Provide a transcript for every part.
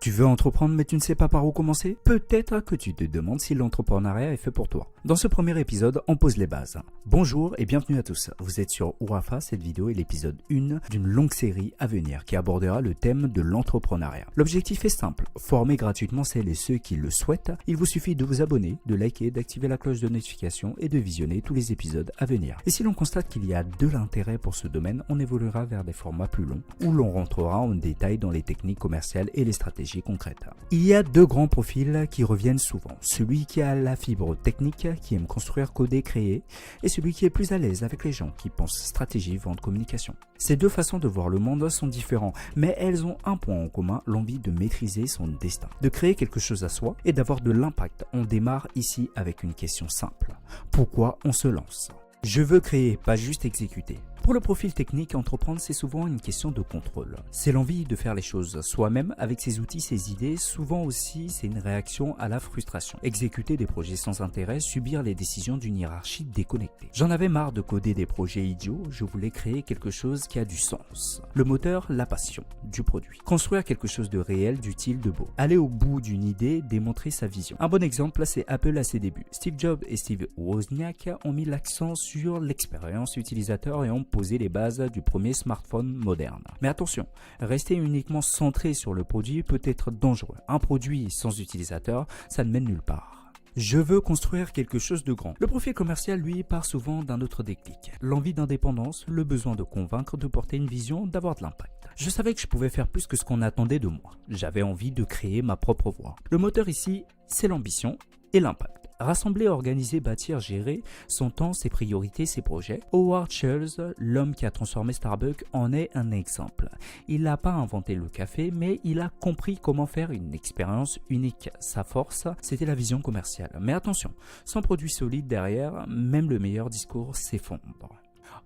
Tu veux entreprendre mais tu ne sais pas par où commencer? Peut-être que tu te demandes si l'entrepreneuriat est fait pour toi. Dans ce premier épisode, on pose les bases. Bonjour et bienvenue à tous. Vous êtes sur Ourafa, cette vidéo est l'épisode 1 d'une longue série à venir qui abordera le thème de l'entrepreneuriat. L'objectif est simple, former gratuitement celles et ceux qui le souhaitent. Il vous suffit de vous abonner, de liker, d'activer la cloche de notification et de visionner tous les épisodes à venir. Et si l'on constate qu'il y a de l'intérêt pour ce domaine, on évoluera vers des formats plus longs où l'on rentrera en détail dans les techniques commerciales et les stratégies concrètes. Il y a deux grands profils qui reviennent souvent. Celui qui a la fibre technique, qui aime construire, coder, créer, et celui qui est plus à l'aise avec les gens, qui pense stratégie, vente, communication. Ces deux façons de voir le monde sont différentes, mais elles ont un point en commun, l'envie de maîtriser son destin, de créer quelque chose à soi et d'avoir de l'impact. On démarre ici avec une question simple. Pourquoi on se lance ? Je veux créer, pas juste exécuter. Pour le profil technique, entreprendre, c'est souvent une question de contrôle. C'est l'envie de faire les choses soi-même avec ses outils, ses idées. Souvent aussi, c'est une réaction à la frustration. Exécuter des projets sans intérêt, subir les décisions d'une hiérarchie déconnectée. J'en avais marre de coder des projets idiots, je voulais créer quelque chose qui a du sens. Le moteur, la passion du produit. Construire quelque chose de réel, d'utile, de beau. Aller au bout d'une idée, démontrer sa vision. Un bon exemple, c'est Apple à ses débuts. Steve Jobs et Steve Wozniak ont mis l'accent sur l'expérience utilisateur et ont posé les bases du premier smartphone moderne. Mais attention, rester uniquement centré sur le produit peut être dangereux. Un produit sans utilisateur, ça ne mène nulle part. Je veux construire quelque chose de grand. Le profil commercial, lui, part souvent d'un autre déclic. L'envie d'indépendance, le besoin de convaincre, de porter une vision, d'avoir de l'impact. Je savais que je pouvais faire plus que ce qu'on attendait de moi. J'avais envie de créer ma propre voie. Le moteur ici, c'est l'ambition et l'impact. Rassembler, organiser, bâtir, gérer son temps, ses priorités, ses projets. Howard Schultz, l'homme qui a transformé Starbucks, en est un exemple. Il n'a pas inventé le café, mais il a compris comment faire une expérience unique. Sa force, c'était la vision commerciale. Mais attention, sans produit solide derrière, même le meilleur discours s'effondre.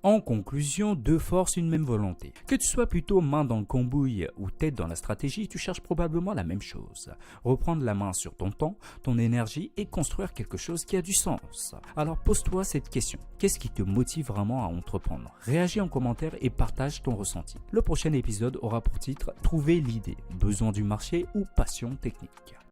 En conclusion, deux forces, une même volonté. Que tu sois plutôt main dans le cambouis ou tête dans la stratégie, tu cherches probablement la même chose. Reprendre la main sur ton temps, ton énergie et construire quelque chose qui a du sens. Alors pose-toi cette question. Qu'est-ce qui te motive vraiment à entreprendre ? Réagis en commentaire et partage ton ressenti. Le prochain épisode aura pour titre « Trouver l'idée, besoin du marché ou passion technique ».